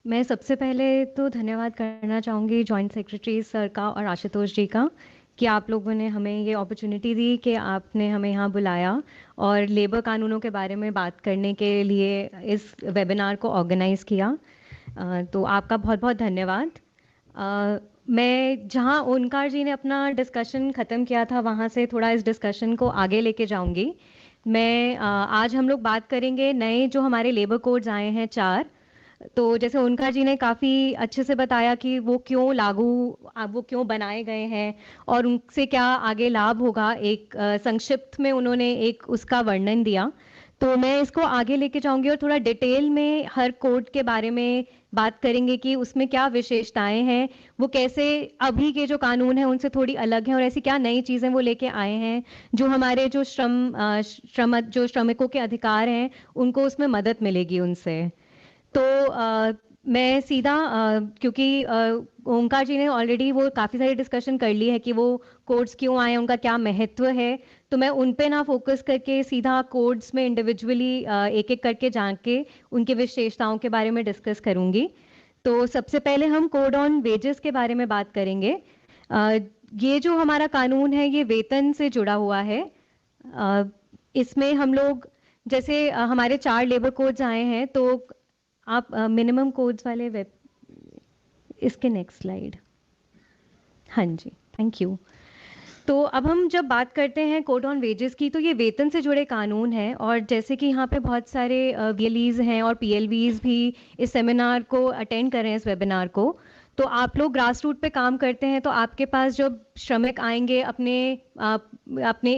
मैं सबसे पहले तो धन्यवाद करना चाहूँगी जॉइंट सेक्रेटरी सर का और आशुतोष जी का कि आप लोगों ने हमें ये अपॉर्चुनिटी दी कि आपने हमें यहाँ बुलाया और लेबर कानूनों के बारे में बात करने के लिए इस वेबिनार को ऑर्गेनाइज़ किया। तो आपका बहुत बहुत धन्यवाद। मैं जहाँ ओंकार जी ने अपना डिस्कशन ख़त्म किया था वहाँ से थोड़ा इस डिस्कशन को आगे लेके जाऊँगी। आज हम लोग बात करेंगे नए जो हमारे लेबर कोड्स आए हैं 4। तो जैसे ओंकार जी ने काफ़ी अच्छे से बताया कि वो क्यों वो क्यों बनाए गए हैं और उनसे क्या आगे लाभ होगा। एक संक्षिप्त में उन्होंने एक उसका वर्णन दिया। तो मैं इसको आगे लेके जाऊंगी और थोड़ा डिटेल में हर कोड के बारे में बात करेंगे कि उसमें क्या विशेषताएं हैं, वो कैसे अभी के जो कानून हैं उनसे थोड़ी अलग हैं और ऐसी क्या नई चीज़ें वो लेके आए हैं जो हमारे जो श्रमिकों के अधिकार हैं उनको उसमें मदद मिलेगी उनसे। तो मैं सीधा क्योंकि ओंकार जी ने ऑलरेडी वो काफ़ी सारी डिस्कशन कर ली है कि वो कोड्स क्यों आए, उनका क्या महत्व है, तो मैं उन पे ना फोकस करके सीधा कोड्स में इंडिविजुअली एक एक करके जान के उनकी विशेषताओं के बारे में डिस्कस करूंगी। तो सबसे पहले हम कोड ऑन वेजेस के बारे में बात करेंगे। ये जो हमारा कानून है ये वेतन से जुड़ा हुआ है। इसमें हम लोग जैसे हमारे 4 लेबर कोड्स आए हैं, तो आप मिनिमम कोड्स वाले वेब इसके नेक्स्ट स्लाइड। हाँ जी, थैंक यू। तो अब हम जब बात करते हैं कोड ऑन वेजेस की, तो ये वेतन से जुड़े कानून हैं और जैसे कि यहाँ पे बहुत सारे वीएलईज हैं और पीएलवीज भी इस सेमिनार को अटेंड कर रहे हैं, इस वेबिनार को। तो आप लोग ग्रास रूट पे काम करते हैं, तो आपके पास जब श्रमिक आएंगे अपने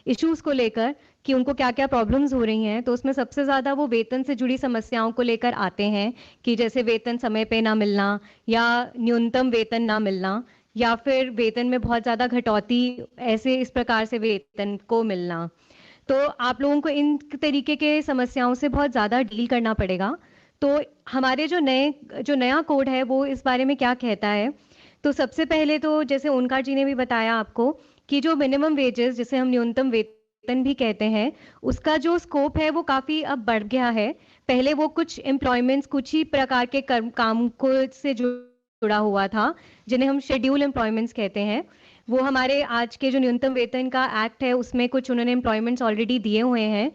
इश्यूज को लेकर कि उनको क्या क्या प्रॉब्लम्स हो रही हैं, तो उसमें सबसे ज़्यादा वो वेतन से जुड़ी समस्याओं को लेकर आते हैं कि जैसे वेतन समय पे ना मिलना या न्यूनतम वेतन ना मिलना या फिर वेतन में बहुत ज़्यादा घटौती, ऐसे इस प्रकार से वेतन को मिलना। तो आप लोगों को इन तरीके के समस्याओं से बहुत ज़्यादा डील करना पड़ेगा। तो हमारे जो नया कोड है वो इस बारे में क्या कहता है। तो सबसे पहले तो जैसे ओंकार जी ने भी बताया आपको कि जो मिनिमम वेजेस, जिसे हम न्यूनतम वेतन भी कहते हैं, उसका जो स्कोप है वो काफ़ी अब बढ़ गया है। पहले वो कुछ एम्प्लॉयमेंट्स, कुछ ही प्रकार के काम को से जुड़ा हुआ था जिन्हें हम शेड्यूल एम्प्लॉयमेंट्स कहते हैं। वो हमारे आज के जो न्यूनतम वेतन का एक्ट है उसमें कुछ उन्होंने एम्प्लॉयमेंट्स ऑलरेडी दिए हुए हैं,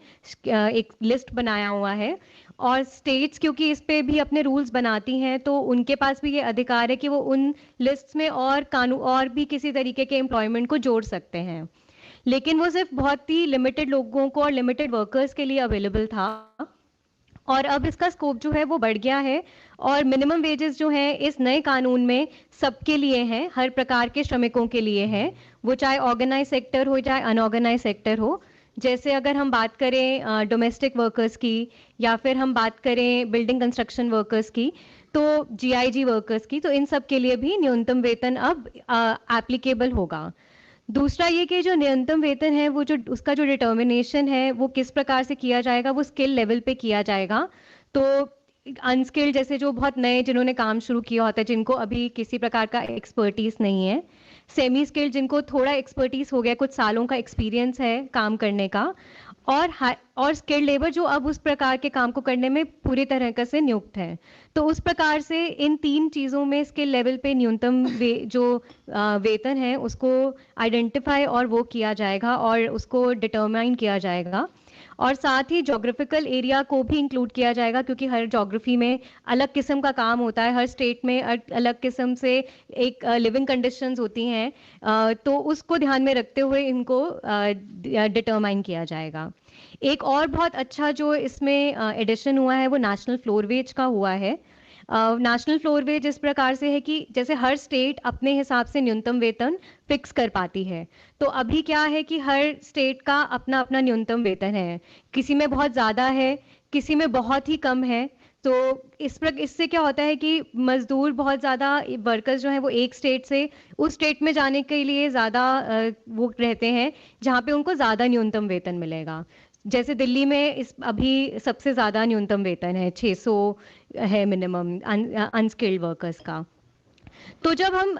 एक लिस्ट बनाया हुआ है। और स्टेट्स क्योंकि इस पे भी अपने रूल्स बनाती हैं, तो उनके पास भी ये अधिकार है कि वो उन लिस्ट्स में और कानून और भी किसी तरीके के एम्प्लॉयमेंट को जोड़ सकते हैं, लेकिन वो सिर्फ बहुत ही लिमिटेड लोगों को और लिमिटेड वर्कर्स के लिए अवेलेबल था। और अब इसका स्कोप जो है वो बढ़ गया है और मिनिमम वेजेस जो हैं इस नए कानून में सबके लिए हैं, हर प्रकार के श्रमिकों के लिए हैं, वो चाहे ऑर्गेनाइज सेक्टर हो चाहे अनऑर्गेनाइज सेक्टर हो। जैसे अगर हम बात करें डोमेस्टिक वर्कर्स की या फिर हम बात करें बिल्डिंग कंस्ट्रक्शन वर्कर्स की, तो जीआईजी वर्कर्स की, तो इन सब के लिए भी न्यूनतम वेतन अब एप्लीकेबल होगा। दूसरा ये कि जो न्यूनतम वेतन है वो जो उसका जो डिटर्मिनेशन है वो किस प्रकार से किया जाएगा, वो स्किल लेवल पे किया जाएगा। तो अनस्किल्ड, जैसे जो बहुत नए जिन्होंने काम शुरू किया होता है, जिनको अभी किसी प्रकार का एक्सपर्टीज नहीं है, सेमी स्किल्ड जिनको थोड़ा एक्सपर्टीज हो गया, कुछ सालों का एक्सपीरियंस है काम करने का, और स्किल्ड लेबर जो अब उस प्रकार के काम को करने में पूरी तरह से नियुक्त है। तो उस प्रकार से इन 3 चीज़ों में स्किल लेवल पे न्यूनतम वेतन है उसको आइडेंटिफाई और वो किया जाएगा और उसको डिटरमाइन किया जाएगा। और साथ ही जोग्राफिकल एरिया को भी इंक्लूड किया जाएगा, क्योंकि हर जोग्राफी में अलग किस्म का काम होता है, हर स्टेट में अलग किस्म से एक लिविंग कंडीशंस होती हैं, तो उसको ध्यान में रखते हुए इनको डिटरमाइन किया जाएगा। एक और बहुत अच्छा जो इसमें एडिशन हुआ है वो नेशनल फ्लोर वेज का हुआ है। नेशनल फ्लोर वेज इस प्रकार से है कि जैसे हर स्टेट अपने हिसाब से न्यूनतम वेतन फिक्स कर पाती है, तो अभी क्या है कि हर स्टेट का अपना अपना न्यूनतम वेतन है, किसी में बहुत ज़्यादा है, किसी में बहुत ही कम है। तो इससे क्या होता है कि मजदूर बहुत ज़्यादा वर्कर्स जो हैं वो एक स्टेट से उस स्टेट में जाने के लिए ज़्यादा वो रहते हैं जहाँ पे उनको ज़्यादा न्यूनतम वेतन मिलेगा। जैसे दिल्ली में इस अभी सबसे ज़्यादा न्यूनतम वेतन है 600 है मिनिमम अनस्किल्ड वर्कर्स का। तो जब हम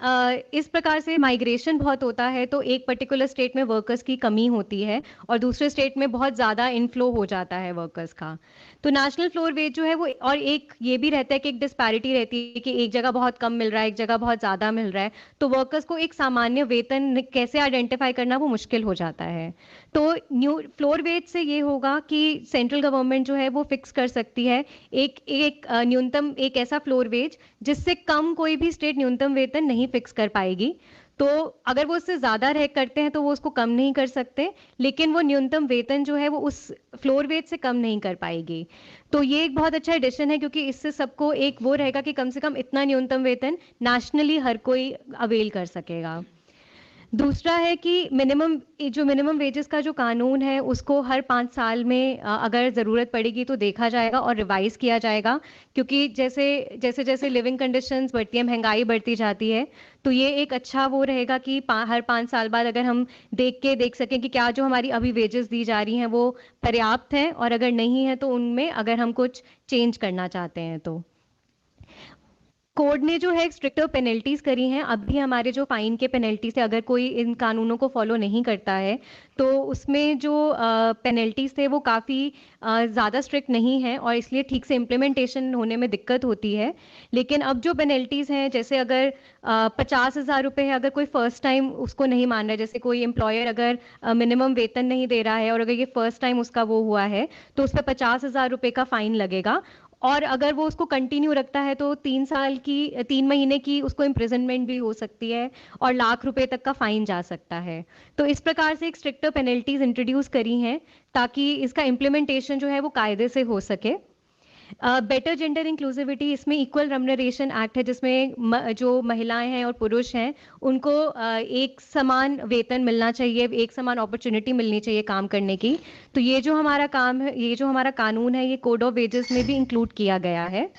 इस प्रकार से माइग्रेशन बहुत होता है तो एक पर्टिकुलर स्टेट में वर्कर्स की कमी होती है और दूसरे स्टेट में बहुत ज़्यादा इनफ्लो हो जाता है वर्कर्स का। तो नेशनल फ्लोर वेज जो है वो, और एक ये भी रहता है कि एक डिस्पैरिटी रहती है कि एक जगह बहुत कम मिल रहा है, एक जगह बहुत ज़्यादा मिल रहा है, तो वर्कर्स को एक सामान्य वेतन कैसे आइडेंटिफाई करना वो मुश्किल हो जाता है। तो न्यू फ्लोर वेज से ये होगा कि सेंट्रल गवर्नमेंट जो है वो फिक्स कर सकती है एक एक न्यूनतम एक ऐसा फ्लोर वेज जिससे कम कोई भी स्टेट न्यूनतम वेतन नहीं फिक्स कर पाएगी। तो अगर वो उससे ज़्यादा रह करते हैं तो वो उसको कम नहीं कर सकते, लेकिन वो न्यूनतम वेतन जो है वो उस फ्लोर वेज से कम नहीं कर पाएगी। तो ये एक बहुत अच्छा एडिशन है क्योंकि इससे सबको एक वो रहेगा कि कम से कम इतना न्यूनतम वेतन नेशनली हर कोई अवेल कर सकेगा। दूसरा है कि मिनिमम वेजेस का जो कानून है उसको हर 5 साल में अगर ज़रूरत पड़ेगी तो देखा जाएगा और रिवाइज किया जाएगा, क्योंकि जैसे जैसे जैसे लिविंग कंडीशंस बढ़ती है, महंगाई बढ़ती जाती है, तो ये एक अच्छा वो रहेगा कि हर 5 साल बाद अगर हम देख सकें कि क्या जो हमारी अभी वेजेस दी जा रही हैं वो पर्याप्त हैं, और अगर नहीं है तो उनमें अगर हम कुछ चेंज करना चाहते हैं तो। कोर्ट ने जो है स्ट्रिक्टर पेनल्टीज करी हैं। अभी हमारे जो फाइन के पेनल्टीज थे, अगर कोई इन कानूनों को फॉलो नहीं करता है तो उसमें जो पेनल्टीज थे वो काफ़ी ज़्यादा स्ट्रिक्ट नहीं है और इसलिए ठीक से इम्प्लीमेंटेशन होने में दिक्कत होती है। लेकिन अब जो पेनल्टीज हैं, जैसे अगर 50,000 रुपये है, अगर कोई फर्स्ट टाइम उसको नहीं मान रहा है, जैसे कोई एम्प्लॉयर अगर मिनिमम वेतन नहीं दे रहा है और अगर ये फर्स्ट टाइम उसका वो हुआ है तो उस पर 50,000 रुपये का फाइन लगेगा। और अगर वो उसको कंटिन्यू रखता है तो 3 महीने की उसको इम्प्रिजनमेंट भी हो सकती है और लाख रुपए तक का फाइन जा सकता है। तो इस प्रकार से एक स्ट्रिक्टर पेनल्टीज इंट्रोड्यूस करी हैं ताकि इसका इम्प्लीमेंटेशन जो है वो कायदे से हो सके। बेटर जेंडर इंक्लूसिविटी, इसमें इक्वल रेम्युनरेशन एक्ट है जिसमें जो महिलाएं हैं और पुरुष हैं उनको एक समान वेतन मिलना चाहिए, एक समान अपॉर्चुनिटी मिलनी चाहिए काम करने की। तो ये जो हमारा काम है, ये जो हमारा कानून है, ये कोड ऑफ वेजेस में भी इंक्लूड किया गया है।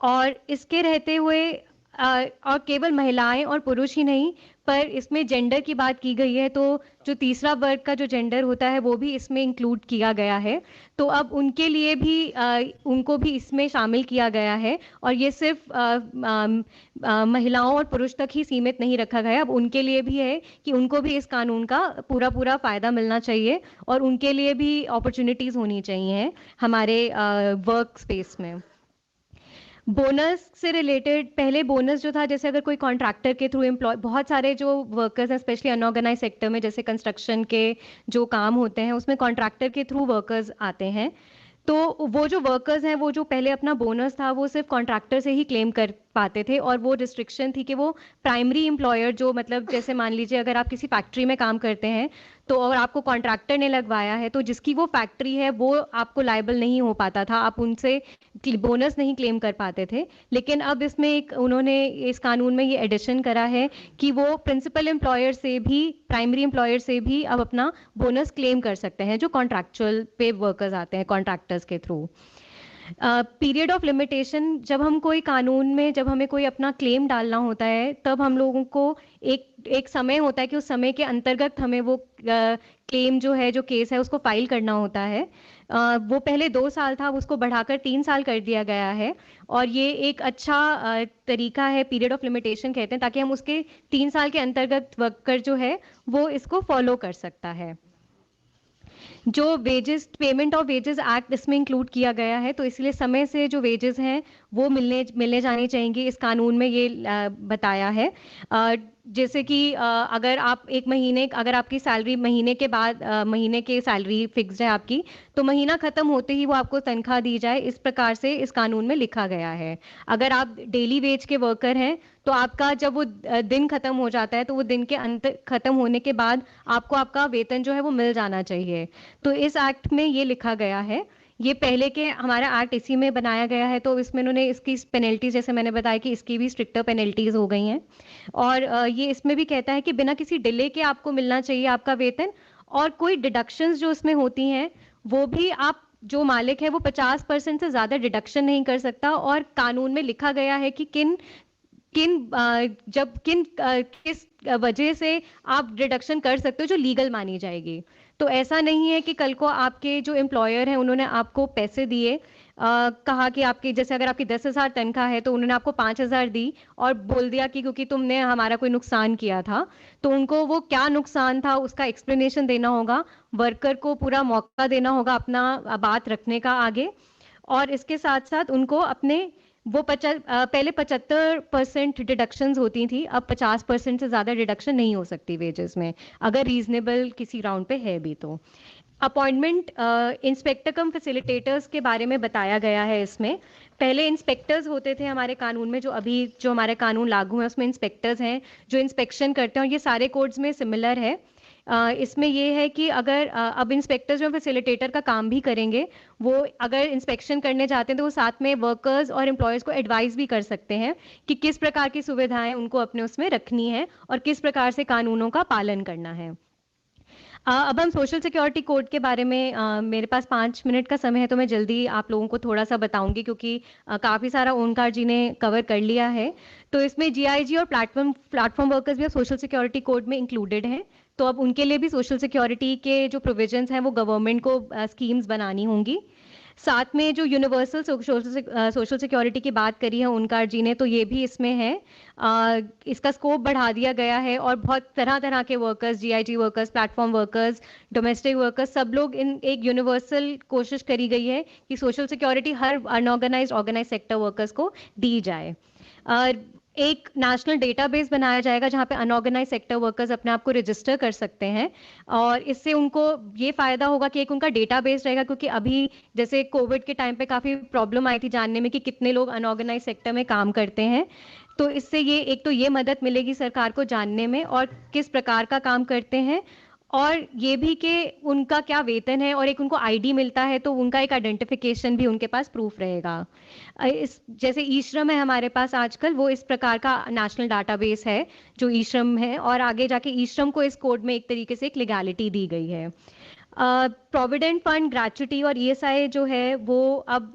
और इसके रहते हुए और केवल महिलाएं और पुरुष ही नहीं, पर इसमें जेंडर की बात की गई है, तो जो तीसरा वर्ग का जो जेंडर होता है वो भी इसमें इंक्लूड किया गया है। तो अब उनके लिए भी उनको भी इसमें शामिल किया गया है और ये सिर्फ महिलाओं और पुरुष तक ही सीमित नहीं रखा गया। अब उनके लिए भी है कि उनको भी इस कानून का पूरा पूरा फायदा मिलना चाहिए और उनके लिए भी अपॉर्चुनिटीज होनी चाहिए हमारे वर्क स्पेस में। बोनस से रिलेटेड, पहले बोनस जो था, जैसे अगर कोई कॉन्ट्रैक्टर के थ्रू एम्प्लॉय, बहुत सारे जो वर्कर्स हैं स्पेशली अनऑर्गेनाइज सेक्टर में, जैसे कंस्ट्रक्शन के जो काम होते हैं उसमें कॉन्ट्रैक्टर के थ्रू वर्कर्स आते हैं। तो वो जो वर्कर्स हैं वो जो पहले अपना बोनस था वो सिर्फ कॉन्ट्रैक्टर से ही क्लेम कर पाते थे और वो रिस्ट्रिक्शन थी कि वो प्राइमरी एम्प्लॉयर, जो मतलब जैसे मान लीजिए अगर आप किसी फैक्ट्री में काम करते हैं तो और आपको कॉन्ट्रैक्टर ने लगवाया है तो जिसकी वो फैक्ट्री है वो आपको लायबल नहीं हो पाता था, आप उनसे बोनस नहीं क्लेम कर पाते थे। लेकिन अब इसमें एक उन्होंने इस कानून में ये एडिशन करा है कि वो प्रिंसिपल एम्प्लॉयर से भी, प्राइमरी एम्प्लॉयर से भी अब अपना बोनस क्लेम कर सकते हैं जो कॉन्ट्रैक्चुअल पे वर्कर्स आते हैं कॉन्ट्रैक्टर्स के थ्रू। पीरियड ऑफ लिमिटेशन, जब हम कोई कानून में, जब हमें कोई अपना क्लेम डालना होता है तब हम लोगों को एक एक समय होता है कि उस समय के अंतर्गत हमें वो क्लेम जो है, जो केस है उसको फाइल करना होता है। वो पहले 2 साल था, अब उसको बढ़ाकर 3 साल कर दिया गया है और ये एक अच्छा तरीका है, पीरियड ऑफ लिमिटेशन कहते हैं, ताकि हम उसके 3 साल के अंतर्गत वर्कर जो है वो इसको फॉलो कर सकता है। जो wages, payment of wages act इसमें इंक्लूड किया गया है, तो इसलिए समय से जो वेजेस हैं वो मिलने जाने चाहिए, इस कानून में ये बताया है। जैसे कि अगर आप अगर आपकी सैलरी महीने के बाद, महीने की सैलरी फिक्स्ड है आपकी, तो महीना खत्म होते ही वो आपको तनख्वाह दी जाए, इस प्रकार से इस कानून में लिखा गया है। अगर आप डेली वेज के वर्कर हैं तो आपका जब वो दिन खत्म हो जाता है तो वो दिन के अंत खत्म होने के बाद आपको आपका वेतन जो है वो मिल जाना चाहिए। तो इस एक्ट में ये लिखा गया है। ये पहले के हमारा एक्ट इसी में बनाया गया है, तो इसमें उन्होंने इसकी पेनल्टीज, जैसे मैंने बताया कि इसकी भी स्ट्रिक्टर पेनल्टीज हो गई हैं। और ये इसमें भी कहता है कि बिना किसी डिले के आपको मिलना चाहिए आपका वेतन, और कोई डिडक्शंस जो इसमें होती हैं वो भी आप, जो मालिक है वो 50% से ज़्यादा डिडक्शन नहीं कर सकता। और कानून में लिखा गया है कि किन किन जब किन किस वजह से आप डिडक्शन कर सकते हो जो लीगल मानी जाएगी। तो ऐसा नहीं है कि कल को आपके जो एम्प्लॉयर हैं उन्होंने आपको पैसे दिए कहा कि आपकी जैसे अगर आपकी 10,000 तनख्वाह है तो उन्होंने आपको 5,000 दी और बोल दिया कि क्योंकि तुमने हमारा कोई नुकसान किया था, तो उनको वो क्या नुकसान था उसका एक्सप्लेनेशन देना होगा, वर्कर को पूरा मौका देना होगा अपना बात रखने का आगे। और इसके साथ साथ उनको अपने पहले 75% डिडक्शंस होती थी, अब 50% से ज़्यादा डिडक्शन नहीं हो सकती वेजेस में, अगर रीजनेबल किसी राउंड पे है भी तो। अपॉइंटमेंट इंस्पेक्टर कम फैसिलिटेटर्स के बारे में बताया गया है इसमें। पहले इंस्पेक्टर्स होते थे हमारे कानून में, जो हमारे कानून लागू है उसमें इंस्पेक्टर्स हैं जो इंस्पेक्शन करते हैं, और ये सारे कोड्स में सिमिलर है। इसमें ये है कि अगर अब इंस्पेक्टर्स जो फैसिलिटेटर का काम भी करेंगे, वो अगर इंस्पेक्शन करने जाते हैं तो वो साथ में वर्कर्स और एम्प्लॉयज़ को एडवाइस भी कर सकते हैं कि किस प्रकार की सुविधाएं उनको अपने उसमें रखनी है और किस प्रकार से कानूनों का पालन करना है। अब हम सोशल सिक्योरिटी कोड के बारे में, मेरे पास 5 मिनट का समय है तो मैं जल्दी आप लोगों को थोड़ा सा बताऊंगी, क्योंकि काफ़ी सारा ओंकार जी ने कवर कर लिया है। तो इसमें जीआईजी और प्लेटफॉर्म प्लेटफॉर्म वर्कर्स भी सोशल सिक्योरिटी कोड में इंक्लूडेड हैं, तो अब उनके लिए भी सोशल सिक्योरिटी के जो प्रोविजंस हैं वो गवर्नमेंट को स्कीम्स बनानी होंगी। साथ में जो यूनिवर्सल सोशल सिक्योरिटी की बात करी है ओंकार जी ने, तो ये भी इसमें है। इसका स्कोप बढ़ा दिया गया है और बहुत तरह तरह के workers, GIG workers, platform workers, domestic workers, सब लोग इन एक यूनिवर्सल कोशिश करी गई है कि सोशल सिक्योरिटी हर अनऑर्गेनाइज्ड ऑर्गेनाइज सेक्टर वर्कर्स को दी जाए। एक नेशनल डेटाबेस बनाया जाएगा जहां पे अनऑर्गेनाइज सेक्टर वर्कर्स अपने आप को रजिस्टर कर सकते हैं, और इससे उनको ये फायदा होगा कि एक उनका डेटाबेस रहेगा, क्योंकि अभी जैसे कोविड के टाइम पे काफी प्रॉब्लम आई थी जानने में कि कितने लोग अनऑर्गेनाइज सेक्टर में काम करते हैं। तो इससे ये एक तो ये मदद मिलेगी सरकार को जानने में और किस प्रकार का काम करते हैं, और ये भी कि उनका क्या वेतन है, और एक उनको आईडी मिलता है तो उनका एक आइडेंटिफिकेशन भी उनके पास प्रूफ रहेगा। इस जैसे ई श्रम है हमारे पास आजकल, वो इस प्रकार का नेशनल डाटाबेस है जो ई श्रम है, और आगे जाके ई श्रम को इस कोड में एक तरीके से एक लीगैलिटी दी गई है। प्रोविडेंट फंड, ग्रेच्युटी और ईएसआई जो है वो अब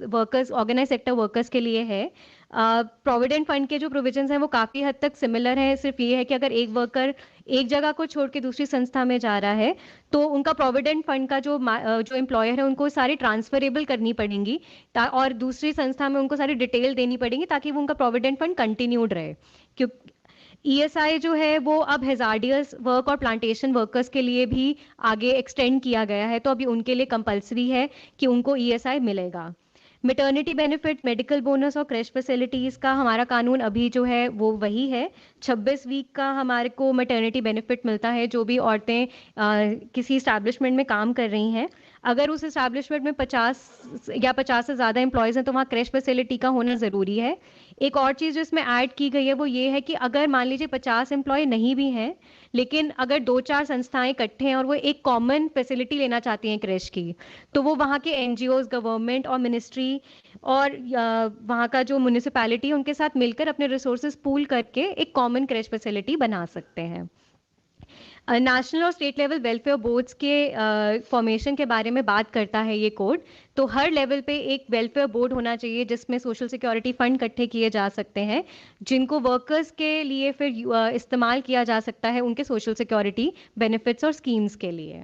वर्कर्स, ऑर्गेनाइज सेक्टर वर्कर्स के लिए है। प्रोविडेंट फंड के जो प्रोविजंस हैं वो काफ़ी हद तक सिमिलर हैं, सिर्फ ये है कि अगर एक वर्कर एक जगह को छोड़ के दूसरी संस्था में जा रहा है तो उनका प्रोविडेंट फंड का जो एम्प्लॉयर है उनको सारी ट्रांसफरेबल करनी पड़ेंगी, और दूसरी संस्था में उनको सारी डिटेल देनी पड़ेंगी ताकि वो उनका प्रोविडेंट फंड कंटिन्यूड रहे। क्योंकि ईएसआई जो है वो अब हेजार्डियस वर्क और प्लांटेशन वर्कर्स के लिए भी आगे एक्सटेंड किया गया है, तो अभी उनके लिए कंपलसरी है कि उनको ईएसआई मिलेगा। मैटरनिटी बेनिफिट, मेडिकल बोनस और क्रैश फैसिलिटीज़ का हमारा कानून अभी जो है वो वही है। 26 वीक का हमारे को मैटरनिटी बेनिफिट मिलता है जो भी औरतें किसी इस्टेब्लिशमेंट में काम कर रही हैं। अगर उस इस्टेब्लिशमेंट में 50 या 50 से ज़्यादा एम्प्लॉयज़ हैं तो वहाँ क्रैश फैसिलिटी का होना ज़रूरी है। एक और चीज़ जो इसमें ऐड की गई है वो ये है कि अगर मान लीजिए 50 एम्प्लॉय नहीं भी हैं, लेकिन अगर 2-4 संस्थाएं इकट्ठे हैं और वो एक कॉमन फैसिलिटी लेना चाहती हैं क्रैश की, तो वो वहाँ के एनजीओज, गवर्नमेंट और मिनिस्ट्री और वहाँ का जो म्यूनिसिपैलिटी है उनके साथ मिलकर अपने रिसोर्सेज पूल करके एक कॉमन क्रैश फैसिलिटी बना सकते हैं। नेशनल और स्टेट लेवल वेलफेयर बोर्ड्स के फॉर्मेशन के बारे में बात करता है ये कोड। तो हर लेवल पे एक वेलफेयर बोर्ड होना चाहिए जिसमें सोशल सिक्योरिटी फंड इकट्ठे किए जा सकते हैं, जिनको वर्कर्स के लिए फिर इस्तेमाल किया जा सकता है उनके सोशल सिक्योरिटी बेनिफिट्स और स्कीम्स के लिए।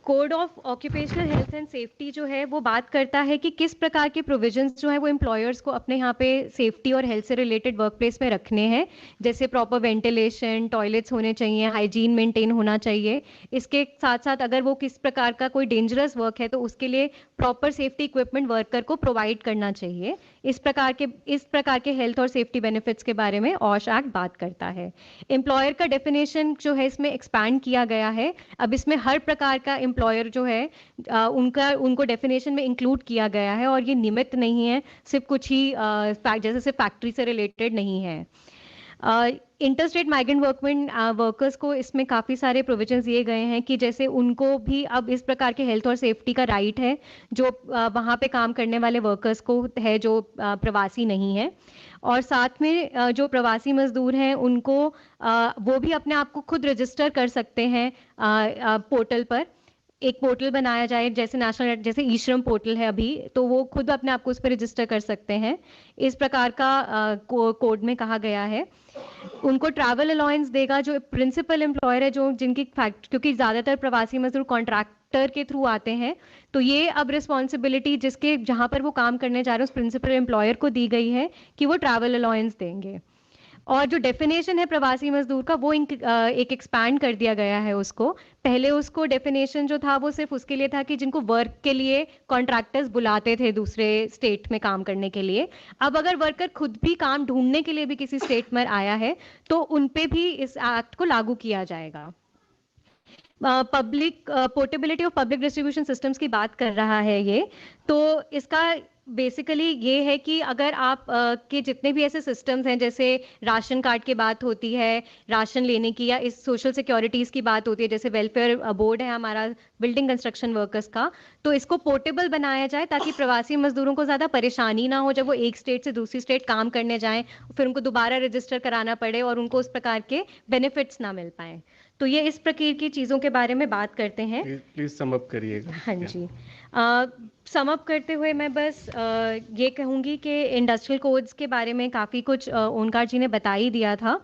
Code of occupational health and safety जो है वो बात करता है कि किस प्रकार के प्रोविजंस जो है वो एम्प्लॉयर्स को अपने यहाँ पे सेफ्टी और हेल्थ से रिलेटेड वर्क प्लेस में रखने हैं, जैसे प्रॉपर वेंटिलेशन, टॉयलेट्स होने चाहिए, हाइजीन मेंटेन होना चाहिए। इसके साथ साथ अगर वो किस प्रकार का कोई डेंजरस वर्क है तो उसके लिए प्रॉपर सेफ्टी इक्विपमेंट वर्कर को प्रोवाइड करना चाहिए। इस प्रकार के हेल्थ और सेफ्टी बेनिफिट्स के बारे में ऑश एक्ट बात करता है। एम्प्लॉयर का डेफिनेशन जो है इसमें एक्सपैंड किया गया है। अब इसमें हर प्रकार का एम्प्लॉयर जो है उनको डेफिनेशन में इंक्लूड किया गया है, और ये निमित्त नहीं है, सिर्फ कुछ ही जैसे सिर्फ फैक्ट्री से रिलेटेड नहीं है। इंटरस्टेट माइग्रेंट वर्कर्स को इसमें काफ़ी सारे प्रोविजंस दिए गए हैं कि जैसे उनको भी अब इस प्रकार के हेल्थ और सेफ्टी का राइट है जो वहाँ पे काम करने वाले वर्कर्स को है जो प्रवासी नहीं है। और साथ में जो प्रवासी मजदूर हैं उनको वो भी अपने आप को खुद रजिस्टर कर सकते हैं पोर्टल पर। एक पोर्टल बनाया जाए, जैसे नेशनल जैसे ई श्रम पोर्टल है अभी, तो वो खुद अपने आप को उस पर रजिस्टर कर सकते हैं। इस प्रकार का कोड में कहा गया है। उनको ट्रैवल अलाउंस देगा जो प्रिंसिपल एम्प्लॉयर है, जो जिनकी फैक्ट, क्योंकि ज़्यादातर प्रवासी मजदूर कॉन्ट्रैक्टर के थ्रू आते हैं, तो ये अब रिस्पॉन्सिबिलिटी जिसके जहाँ पर वो काम करने जा रहे हैं उस प्रिंसिपल एम्प्लॉयर को दी गई है कि वो ट्रैवल अलाउंस देंगे। और जो डेफिनेशन है प्रवासी मजदूर का, वो एक एक्सपैंड कर दिया गया है उसको। पहले उसको डेफिनेशन जो था वो सिर्फ उसके लिए था कि जिनको वर्क के लिए कॉन्ट्रैक्टर्स बुलाते थे दूसरे स्टेट में काम करने के लिए। अब अगर वर्कर खुद भी काम ढूंढने के लिए भी किसी स्टेट में आया है तो उन पे भी इस एक्ट को लागू किया जाएगा। Public portability of public distribution systems की बात कर रहा है ये। तो इसका बेसिकली ये है कि अगर आप के जितने भी ऐसे सिस्टम्स हैं, जैसे राशन कार्ड की बात होती है राशन लेने की, या इस सोशल सिक्योरिटीज़ की बात होती है, जैसे वेलफेयर बोर्ड है हमारा बिल्डिंग कंस्ट्रक्शन वर्कर्स का, तो इसको पोर्टेबल बनाया जाए ताकि प्रवासी मजदूरों को ज़्यादा परेशानी ना हो जब वो एक स्टेट से दूसरी स्टेट काम करने जाएं, फिर उनको दोबारा रजिस्टर कराना पड़े और उनको उस प्रकार के बेनिफिट्स ना मिल पाए। तो ये इस प्रकार की चीज़ों के बारे में बात करते हैं। प्लीज सम अप करिएगा। हाँ जी। सम अप करते हुए मैं बस ये कहूँगी कि इंडस्ट्रियल कोड्स के बारे में काफ़ी कुछ ओंकार जी ने बता ही दिया था।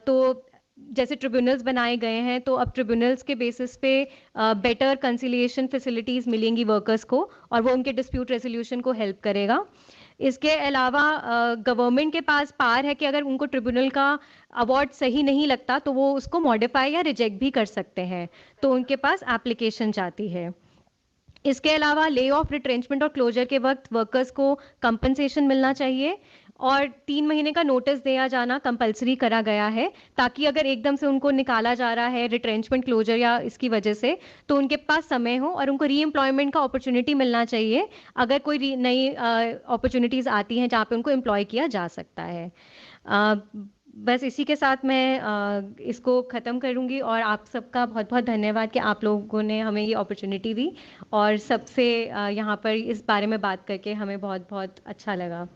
तो जैसे ट्रिब्यूनल्स बनाए गए हैं, तो अब ट्रिब्यूनल्स के बेसिस पे बेटर कंसिलिएशन फैसिलिटीज़ मिलेंगी वर्कर्स को, और वो उनके डिस्प्यूट रेजोल्यूशन को हेल्प करेगा। इसके अलावा गवर्नमेंट के पास पावर है कि अगर उनको ट्रिब्यूनल का अवार्ड सही नहीं लगता तो वो उसको मॉडिफाई या रिजेक्ट भी कर सकते हैं, तो उनके पास एप्लीकेशन जाती है। इसके अलावा ले ऑफ, रिट्रेंचमेंट और क्लोजर के वक्त वर्कर्स को कंपनसेशन मिलना चाहिए, और 3 महीने का नोटिस दिया जाना कंपलसरी करा गया है, ताकि अगर एकदम से उनको निकाला जा रहा है रिट्रेंचमेंट, क्लोजर या इसकी वजह से, तो उनके पास समय हो और उनको री एम्प्लॉयमेंट का अपॉर्चुनिटी मिलना चाहिए अगर कोई नई अपॉर्चुनिटीज़ आती हैं जहाँ पे उनको एम्प्लॉय किया जा सकता है। बस इसी के साथ मैं इसको ख़त्म करूँगी, और आप सबका बहुत बहुत धन्यवाद कि आप लोगों ने हमें ये अपॉर्चुनिटी दी, और सबसे यहाँ पर इस बारे में बात करके हमें बहुत बहुत अच्छा लगा।